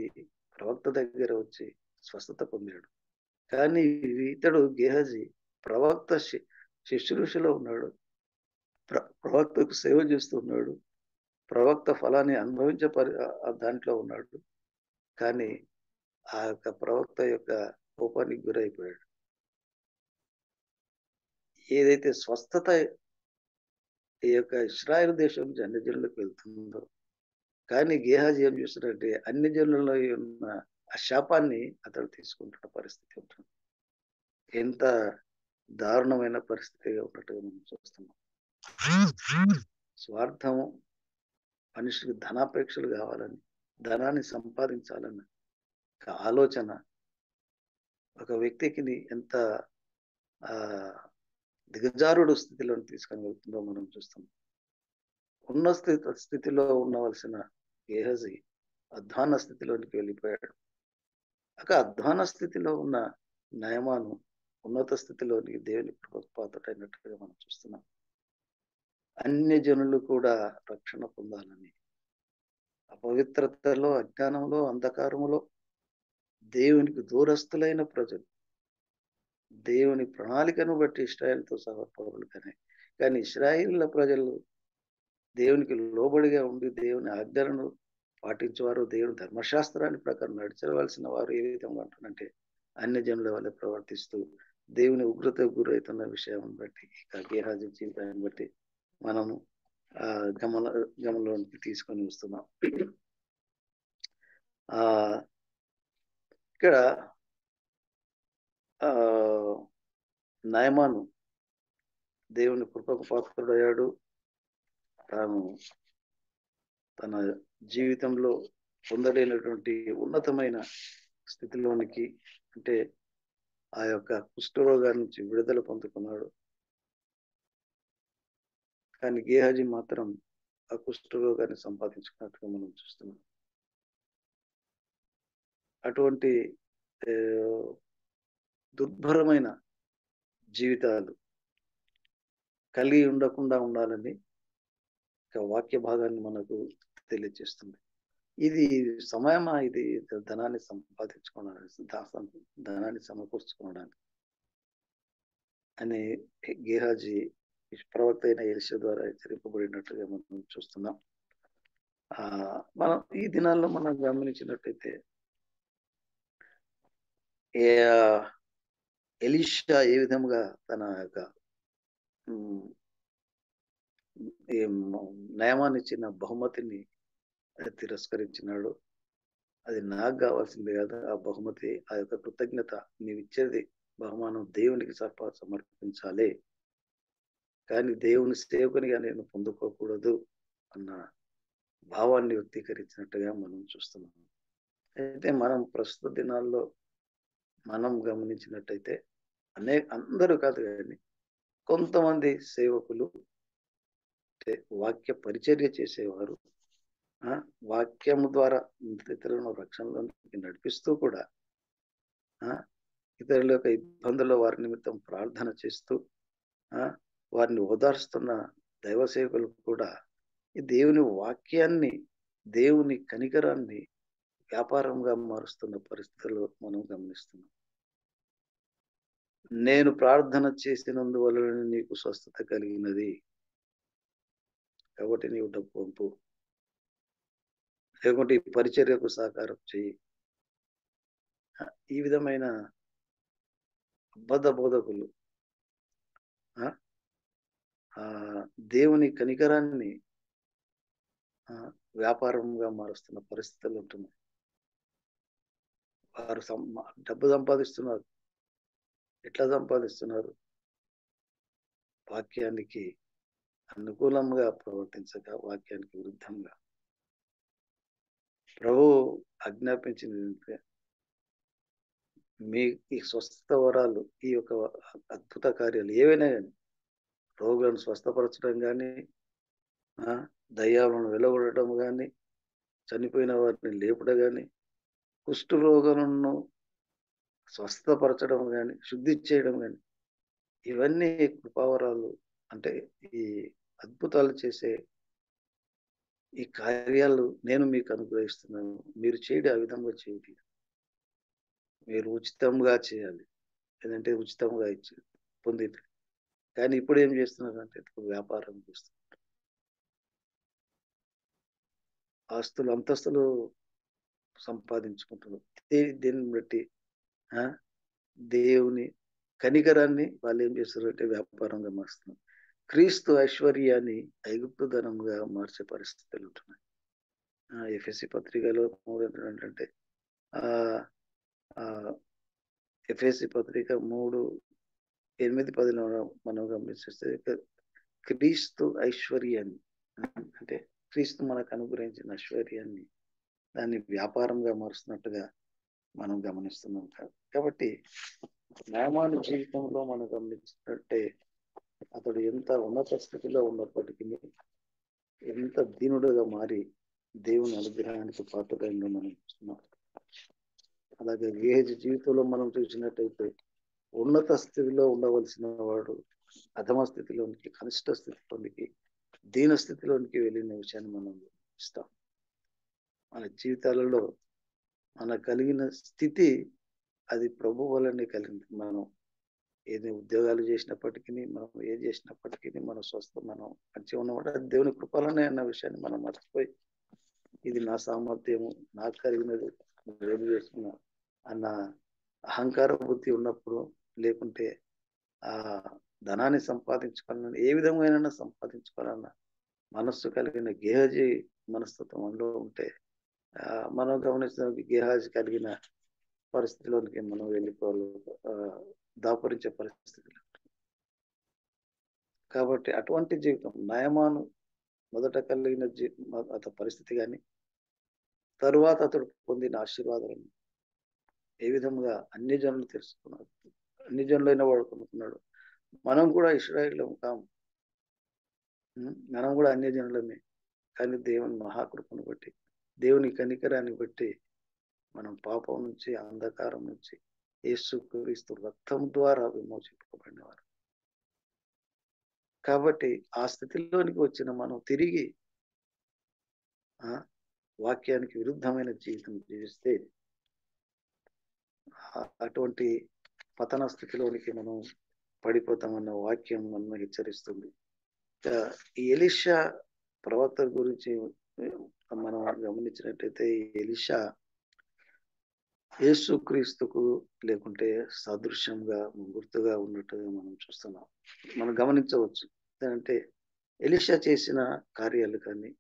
ప్రవక్త దగ్గర వచ్చి స్వస్థత పొందాడు. కానీ ఇతడు గేహజీ ప్రవక్త శుశ్రూషలో ఉన్నాడు, ప్రవక్తకు సేవ చేస్తున్నాడు, ప్రవక్త ఫలాన్ని అనుభవించే దాంట్లో ఉన్నాడు. కానీ ఆ యొక్క ప్రవక్త యొక్క కోపానికి గురైపోయాడు. ఏదైతే స్వస్థత ఈ యొక్క ఇశ్రాయేల్ దేశం నుంచి అన్ని జనులకు వెళ్తుందో, కానీ గేహాజీ ఏం చేస్తాడంటే అన్ని జనులలో ఉన్న ఆ శాపాన్ని అతడు తీసుకుంటున్న పరిస్థితి ఉంటుంది. ఎంత దారుణమైన పరిస్థితిగా ఉన్నట్టుగా మనం చూస్తున్నాం. స్వార్థము, మనిషికి ధనాపేక్షలు కావాలని, ధనాన్ని సంపాదించాలన్న ఒక ఆలోచన ఒక వ్యక్తికి ఎంత దిగజారుడు స్థితిలో తీసుకొని వెళ్తుందో మనం చూస్తున్నాం. ఉన్న స్థితిలో ఉండవలసిన గేహజీ అధ్వాన స్థితిలోనికి వెళ్ళిపోయాడు. అధ్వాన స్థితిలో ఉన్న నయమాను ఉన్నత స్థితిలోనికి దేవుని పాత్రుడైనట్టుగా మనం చూస్తున్నాం. అన్య జనులు కూడా రక్షణ పొందాలని, అపవిత్రతలో, అజ్ఞానంలో, అంధకారములో దేవునికి దూరస్తులైన ప్రజలు దేవుని ప్రణాళికను బట్టి ఇశ్రాయేలుతో సహా పౌరులు కానీ ఇశ్రాయేల్ ప్రజలు దేవునికి లోబడిగా ఉండి దేవుని ఆజ్ఞలను పాటించేవారు, దేవుని ధర్మశాస్త్రాన్ని ప్రకారం నడిచవలసిన వారు ఏ విధంగా ఉంటుందంటే అన్య జనుల వల్ల ప్రవర్తిస్తూ దేవుని ఉగ్రతకు గురవుతున్న విషయం బట్టి గేహాజీ జీవితాన్ని బట్టి మనము గమనంలోనికి తీసుకొని వస్తున్నాం. ఇక్కడ నయమాను దేవుని కృపకు పాత్రుడయ్యాడు. తాను తన జీవితంలో పొందలేనటువంటి ఉన్నతమైన స్థితిలోనికి, అంటే ఆ యొక్క కుష్ఠరోగాన్ని నుంచి విడుదల పొందుకున్నాడు. కానీ గేహాజీ మాత్రం ఆ కుష్ఠరోగాన్ని సంపాదించుకున్నట్టుగా మనం చూస్తున్నాం. అటువంటి దుర్భరమైన జీవితాలు కలిగి ఉండకుండా ఉండాలని వాక్య భాగాన్ని మనకు తెలియజేస్తుంది. ఇది సమయమా? ఇది ధనాన్ని సంపాదించుకోవడానికి, ధనాన్ని సమకూర్చుకోవడానికి అని గేహాజీ ప్రవక్త అయిన ఎలీషా ద్వారా హెచ్చరింపబడినట్టుగా మనం చూస్తున్నాం. మనం ఈ దినాల్లో మనం గమనించినట్టయితే ఎలీషా ఏ విధంగా తన యొక్క నయమాన్ని ఇచ్చిన బహుమతిని తిరస్కరించినాడు. అది నాకు కావాల్సింది కాదు, ఆ బహుమతి, ఆ యొక్క కృతజ్ఞత, నీవు ఇచ్చేది బహుమానం దేవునికి సమర్పించాలి కానీ దేవుని సేవకునిగా నేను పొందుకోకూడదు అన్న భావాన్ని వ్యక్తీకరించినట్టుగా మనం చూస్తున్నాం. అయితే మనం ప్రస్తుత దినాల్లో మనం గమనించినట్టయితే అందరూ కాదు కానీ కొంతమంది సేవకులు వాక్య పరిచర్య చేసేవారు వాక్యము ద్వారా ఇతరులను రక్షణలోకి నడిపిస్తూ కూడా ఇతరుల యొక్క ఇబ్బందుల్లో వారి నిమిత్తం ప్రార్థన చేస్తూ వారిని ఓదార్స్తున్న దైవ సేవకులు కూడా ఈ దేవుని వాక్యాన్ని, దేవుని కనికరాన్ని వ్యాపారంగా మారుస్తున్న పరిస్థితుల్లో మనం గమనిస్తున్నాం. నేను ప్రార్థన చేసినందువలన నీకు స్వస్థత కలిగినది కాబట్టి నీవు డబ్బు పంపు, లేకుంటే ఈ పరిచర్యకు సహకారం చేయి. ఈ విధమైన అబద్ధ బోధకులు దేవుని కనికరాన్ని వ్యాపారంగా మారుస్తున్న పరిస్థితులు ఉంటున్నాయి. వారు డబ్బు సంపాదిస్తున్నారు. ఎట్లా సంపాదిస్తున్నారు? వాక్యానికి అనుకూలంగా ప్రవర్తించక, వాక్యానికి విరుద్ధంగా. ప్రభు ఆజ్ఞాపించింది మీ ఈ స్వస్థత వరాలు, ఈ యొక్క అద్భుత కార్యాలు ఏవైనా కానీ, రోగులను స్వస్థపరచడం కానీ, దయ్యాలను వెలువడటం కానీ, చనిపోయిన వారిని లేపడం కానీ, కుష్టు రోగులను స్వస్థపరచడం కానీ, శుద్ధి చేయడం కానీ, ఇవన్నీ కృపావరాలు. అంటే ఈ అద్భుతాలు చేసే ఈ కార్యాలు నేను మీకు అనుగ్రహిస్తున్నాను, మీరు చేయడం ఆ విధంగా చేయండి. మీరు ఉచితంగా చేయాలి, లేదంటే ఉచితంగా ఇచ్చి పొందింది. కానీ ఇప్పుడు ఏం చేస్తున్నారు అంటే వ్యాపారం చేస్తున్నారు. ఆస్తులు అంతస్తులు సంపాదించుకుంటున్నారు. దీన్ని బట్టి దేవుని కనికరాన్ని వాళ్ళు ఏం చేస్తారు అంటే వ్యాపారంగా మారుస్తున్నారు. క్రీస్తు ఐశ్వర్యాన్ని ఐగుప్తు ధనంగా మార్చే పరిస్థితులు ఉంటున్నాయి. ఎఫ్ఎస్సి పత్రికలో ఏంటంటే ఎఫ్ఎస్సి పత్రిక 3:8-10 మనం గమనిస్తే క్రీస్తు ఐశ్వర్యాన్ని, అంటే క్రీస్తు మనకు అనుగ్రహించిన ఐశ్వర్యాన్ని దాన్ని వ్యాపారంగా మారుస్తున్నట్టుగా మనం గమనిస్తున్నాం. కాబట్టి నామాను జీవితంలో మనం గమనించినట్టే అతడు ఎంత ఉన్నత స్థితిలో ఉన్నప్పటికీ ఎంత దీనుడుగా మారి దేవుని అనుగ్రహానికి పాత్రగా మనం చూస్తున్నాం. అలాగే గేహజీ జీవితంలో మనం చూసినట్టయితే ఉన్నత స్థితిలో ఉండవలసిన వాడు అధమ స్థితిలోనికి, కనిష్ట స్థితిలోనికి, దీన స్థితిలోనికి వెళ్ళిన విషయాన్ని మనం ఇస్తాం. మన జీవితాలలో మన కలిగిన స్థితి అది ప్రభు వల్లనే కలిగింది. మనం ఏది ఉద్యోగాలు చేసినప్పటికీ, మనం ఏది చేసినప్పటికీ మనం మనం మంచిగా ఉన్నమాట దేవుని కృపలనే అన్న విషయాన్ని మనం మర్చిపోయి ఇది నా సామర్థ్యము, నాకు కలిగినది, ఏం చేస్తున్నా అన్న అహంకార బుద్ధి ఉన్నప్పుడు, లేకుంటే ఆ ధనాన్ని సంపాదించుకోవాలన్న, ఏ విధంగా సంపాదించుకోవాలన్న మనస్సు కలిగిన గేహజీ మనస్తత్వంలో ఉంటే మనం గమనించిన గేహజీ కలిగిన పరిస్థితిలోనికి మనం వెళ్ళిపోవాలి, దాపురించే పరిస్థితులు. కాబట్టి అటువంటి జీవితం నయమాను మొదట కలిగిన పరిస్థితి కానీ, తరువాత అతడు పొందిన ఆశీర్వాదాలను ఏ విధంగా అన్ని జనులు తెలుసుకున్నారు, అన్ని జనులైన వాడు కొనుక్కున్నాడు. మనం కూడా ఇశ్రాయేలు కాము, మనం కూడా అన్య జనులమే. కానీ దేవుని మహాకృపను బట్టి, దేవుని కనికరాన్ని బట్టి మనం పాపం నుంచి, అంధకారం నుంచి యేసుక్రీస్తు రక్తం ద్వారా విమోచింపబడినవారు. కాబట్టి ఆ స్థితిలోనికి వచ్చిన మనం తిరిగి వాక్యానికి విరుద్ధమైన జీవితం జీవిస్తే అటువంటి పతన స్థితిలోనికి మనం పడిపోతామన్న వాక్యం మనం హెచ్చరిస్తుంది. ఈ ఎలీషా ప్రవక్త గురించి మనం గమనించినట్టయితే ఎలీషా యేసుక్రీస్తుకు లేకుంటే సదృశ్యంగా, గుర్తుగా ఉన్నట్టుగా మనం చూస్తున్నాం. మనం గమనించవచ్చు. అంటే ఎలీషా చేసిన కార్యాలు కానీ,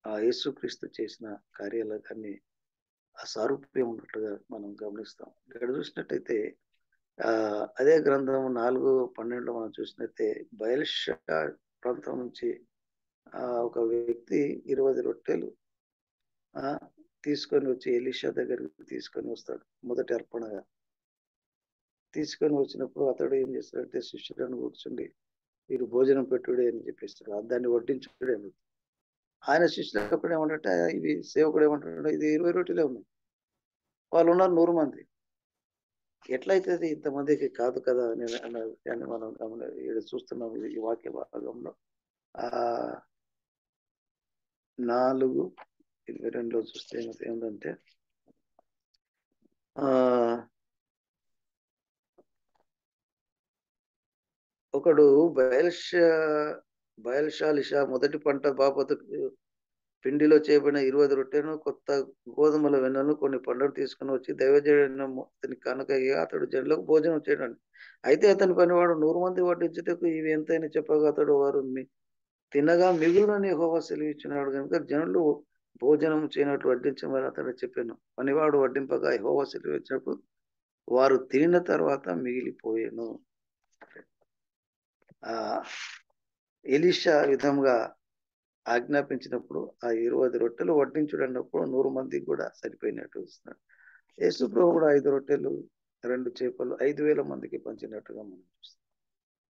ఆ యేసుక్రీస్తు చేసిన కార్యాలు కానీ ఆ సారూప్యం ఉన్నట్టుగా మనం గమనిస్తాం. ఇక్కడ చూసినట్టయితే అదే గ్రంథం 4:12 మనం చూసినట్టే బయల్షా ప్రాంతం నుంచి ఒక వ్యక్తి 20 రొట్టెలు ఆ, తీసుకొని వచ్చి ఎలీషా దగ్గరికి తీసుకొని వస్తాడు మొదటి అర్పణగా. తీసుకొని వచ్చినప్పుడు అతడు ఏం చేస్తాడంటే శిష్యులను కూర్చుండి మీరు భోజనం పెట్టుడే అని చెప్పేస్తాడు, దాన్ని వడ్డించుడే అని. ఆయన శిష్యులు ఒకడు ఏమంటే ఇవి సేవకుడు ఏమంటాడు, ఇది 20 రొట్టెలే ఉన్నాయి, వాళ్ళు ఉన్నారు 100 మంది, ఎట్లయితుంది ఇంతమందికి కాదు కదా అని అన్న విషయాన్ని మనం ఈడ చూస్తున్నాం ఈ వాక్య భాగంలో. ఆ 4:22 చూస్తే ఏంటంటే ఆ ఒకడు బయల్షాలిషా మొదటి పంట బాపతుకు పిండిలో చేయబడిన 20 రొట్టెను కొత్త గోధుమల వెన్నను కొన్ని పండ్లను తీసుకుని వచ్చి దైవజనుడు అతని కనుక అతడు జనులకు భోజనం చేయడానికి. అయితే అతని పనివాడు 100 మంది వడ్డించుటకు ఇవి ఎంతైనా చెప్పగా అతడు వారు తినగా మిగులునని యెహోవా సెలవిచ్చినాడు కనుక జనులు భోజనం చేయనట్టు వడ్డించమని అతడు చెప్పాను. పనివాడు వడ్డింపగా యెహోవా సెలవిచ్చినప్పుడు వారు తినిన తర్వాత మిగిలిపోయాను. ఆ ఎలీషా విధంగా ఆజ్ఞాపించినప్పుడు ఆ 20 రొట్టెలు వడ్డించుడన్నప్పుడు 100 మందికి కూడా సరిపోయినట్టు చూస్తున్నాడు. యేసు ప్రభు కూడా 5 రొట్టెలు 2 చేపలు 5,000 మందికి పంచినట్టుగా మనం చూస్తాం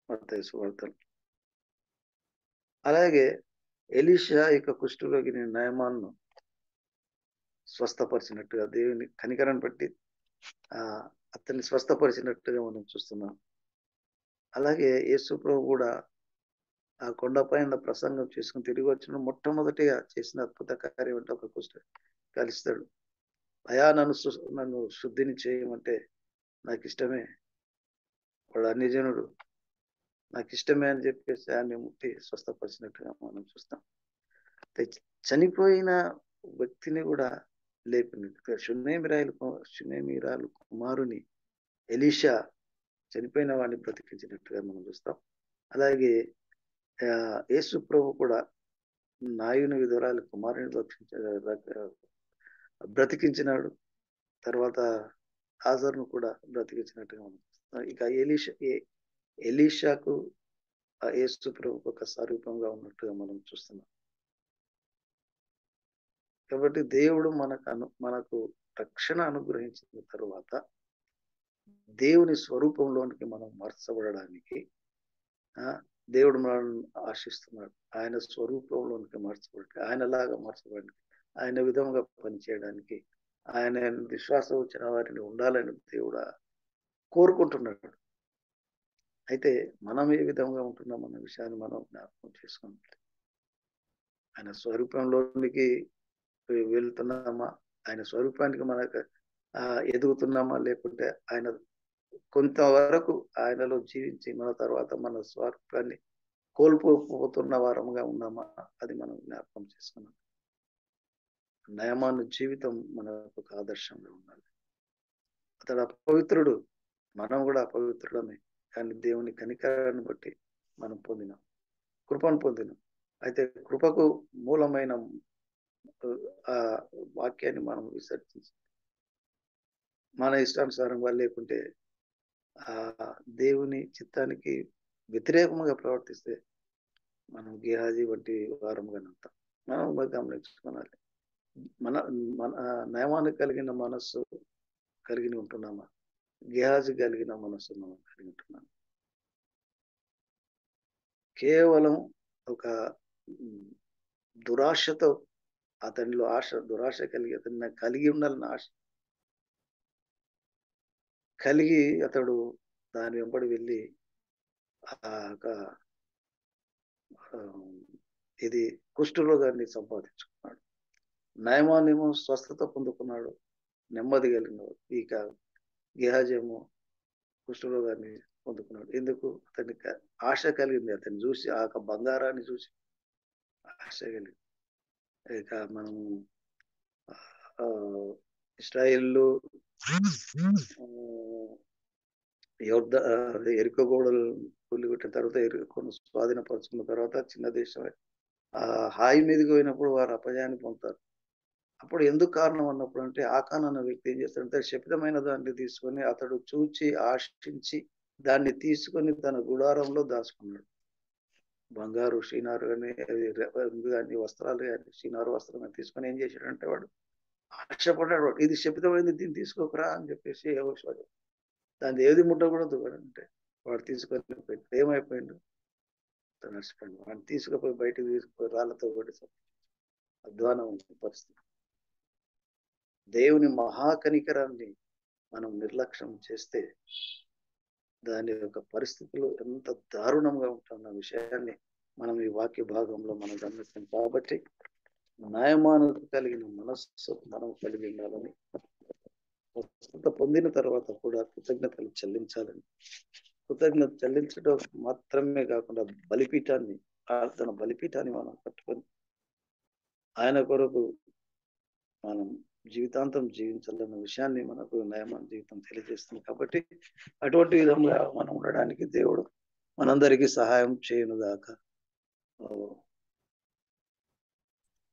మత్తయి సువార్తలో. అలాగే ఎలీషా యొక్క కుష్ఠరోగిని నయమాన్ను స్వస్థపరిచినట్టుగా దేవుని కనికరాన్ని బట్టి ఆ అతన్ని స్వస్థపరిచినట్టుగా మనం చూస్తున్నాం. అలాగే యేసు ప్రభు కూడా ఆ కొండపైన ప్రసంగం చేసుకుని తిరిగి వచ్చిన మొట్టమొదటిగా చేసిన అద్భుత కార్యం అంటే ఒక కుష్ఠ కలుస్తాడు. అయా నన్ను శుద్ధిని చేయమంటే నాకు ఇష్టమే, వాడు అన్యజనుడు, నాకు ఇష్టమే అని చెప్పేసి ఆయన్ని ముట్టి స్వస్థపరిచినట్టుగా మనం చూస్తాం. చనిపోయిన వ్యక్తిని కూడా లేపినట్టుగా షునేమిరాలు కుమారుని ఎలీషా చనిపోయిన వాడిని బ్రతికించినట్టుగా మనం చూస్తాం. అలాగే యేసు ప్రభు కూడా నాయుని విధురాలి కుమారుని బ్రతికించినాడు. తర్వాత లాజరును కూడా బ్రతికించినట్టుగా మనం చూస్తాం. ఇక ఎలీషాకు యేసు ప్రభు ఒక స్వరూపంగా ఉన్నట్టుగా మనం చూస్తున్నాం. కాబట్టి దేవుడు మనకు రక్షణ అనుగ్రహించిన తరువాత దేవుని స్వరూపంలోనికి మనం మార్చబడడానికి దేవుడు మనల్ని ఆశిస్తున్నాడు. ఆయన స్వరూపంలోనికి మార్చబడి ఆయనలాగా మార్చబడి ఆయన విధంగా పనిచేయడానికి ఆయన విశ్వాసం వచ్చిన వారిని ఉండాలని దేవుడు కోరుకుంటున్నాడు. అయితే మనం ఏ విధంగా ఉంటున్నాం అన్న విషయాన్ని మనం జ్ఞాపకం చేసుకుంటాం. ఆయన స్వరూపంలోనికి వెళ్తున్నామా, ఆయన స్వరూపానికి మనకు ఎదుగుతున్నామా, లేకుంటే ఆయన కొంతవరకు ఆయనలో జీవించి మన తర్వాత మన స్వరూపాన్ని కోల్పోతున్న వారముగా ఉన్నామా, అది మనం జ్ఞాపకం చేసుకున్నాం. నయమాను జీవితం మనకు ఒక ఆదర్శంగా ఉండాలి. అతడు అపవిత్రుడు, మనం కూడా అపవిత్రుడమే, కానీ దేవుని కనికరాన్ని బట్టి మనం పొందినాం, కృపను పొందినాం. అయితే కృపకు మూలమైన ఆ వాక్యాన్ని మనం విసర్జించి మన ఇష్టానుసారంగా లేకుంటే ఆ దేవుని చిత్తానికి వ్యతిరేకంగా ప్రవర్తిస్తే మనం గేహాజీ వంటి వారముగా ఉంటాం. మనం గమనించుకోవాలి. మన మన నయమానికి కలిగిన మనస్సు కలిగి ఉంటున్నామా, గేహాజీ కలిగిన మనస్సు మనం కలిగి ఉంటున్నాం. కేవలం ఒక దురాశతో అతనిలో దురాశ కలిగి అతన్ని కలిగి ఉండాలని ఆశ కలిగి అతడు దాని వెంబడి వెళ్ళి ఇది కుష్ఠరోగాన్ని సంపాదించుకున్నాడు. నయమానేమో స్వస్థత పొందుకున్నాడు, నెమ్మది కలిగినాడు. ఇక గేహాజేమో కుష్ఠరోగాన్ని పొందుకున్నాడు. ఎందుకు? అతనికి ఆశ కలిగింది, అతన్ని చూసి ఆ బంగారాన్ని చూసి ఆశ కలిగింది. ఇక మనం ఇస్రాయేల్లో ఎరుక గోడలు కూలిగొట్టిన తర్వాత ఎరుకను స్వాధీనపరుచుకున్న తర్వాత చిన్న దేశం హాయి మీదకి పోయినప్పుడు వారు అపజయాన్ని పొందుతారు. అప్పుడు ఎందుకు కారణం అన్నప్పుడు అంటే ఆకాన్ అన్న వ్యక్తి ఏం చేస్తాడంటే శపితమైన దాన్ని తీసుకొని అతడు చూచి ఆశించి దాన్ని తీసుకొని తన గుడారంలో దాచుకున్నాడు. బంగారు షీనారు కానీ కానీ వస్త్రాలు కానీ షీనారు వస్త్రం కానీ తీసుకొని ఏం చేశాడంటే వాడు ఆశపడ్డాడు. ఇది శపితమైంది, దీన్ని తీసుకోకరా అని చెప్పేసి యెహోషువ దాన్ని ఏది ముట్టకూడదు అంటే వాడు తీసుకొని పోయి ఏమైపోయిండు, నష్టపోయింది. వాడిని తీసుకుపోయి బయటకు తీసుకుపోయి రాళ్లతో కొట్టి అధ్వానం పరిస్థితి. దేవుని మహాకనికరాన్ని మనం నిర్లక్ష్యం చేస్తే దాని యొక్క పరిస్థితులు ఎంత దారుణంగా ఉంటున్న విషయాన్ని మనం ఈ వాక్య భాగంలో మనం గమనిస్తాం. కాబట్టి న్యాయమానత కలిగిన మనస్సు మనం కలిగి ఉండాలని, స్వస్థత పొందిన తర్వాత కూడా కృతజ్ఞతలు చెల్లించాలని, కృతజ్ఞత చెల్లించడం మాత్రమే కాకుండా బలిపీఠాన్ని, ప్రార్థన బలిపీఠాన్ని మనం కట్టుకొని ఆయన కొరకు మనం జీవితాంతం జీవించాలన్న విషయాన్ని మనకు నయమాన జీవితం తెలియజేస్తుంది. కాబట్టి అటువంటి విధంగా మనం ఉండడానికి దేవుడు మనందరికీ సహాయం చేయనుగాక.